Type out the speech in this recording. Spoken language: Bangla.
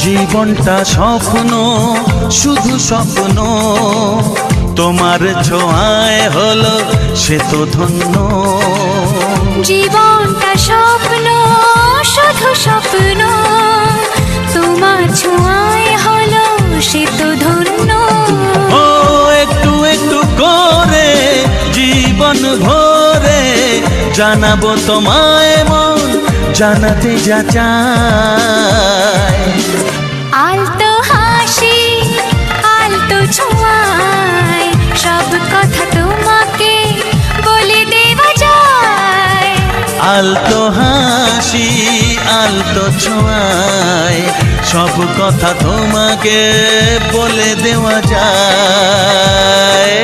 জীবনটা স্বপ্ন, শুধু স্বপ্ন, তোমার ছোঁয়ায় হলো সে তো ধন্য। জীবনটা স্বপ্ন, শুধু স্বপ্ন, তোমার ছোঁয়ায় হলো সে তো ধন্য। ও একটু একটু করে জীবন ভরে জানাবো তোমায় মন জানাতে যা চায়। আলতো হাসি, আলতো ছোঁয়ায় সব কথা তোমাকে বলে দেওয়া যায়। আলতো হাসি, আলতো ছোঁয়ায় সব কথা তোমাকে বলে দেওয়া যায়।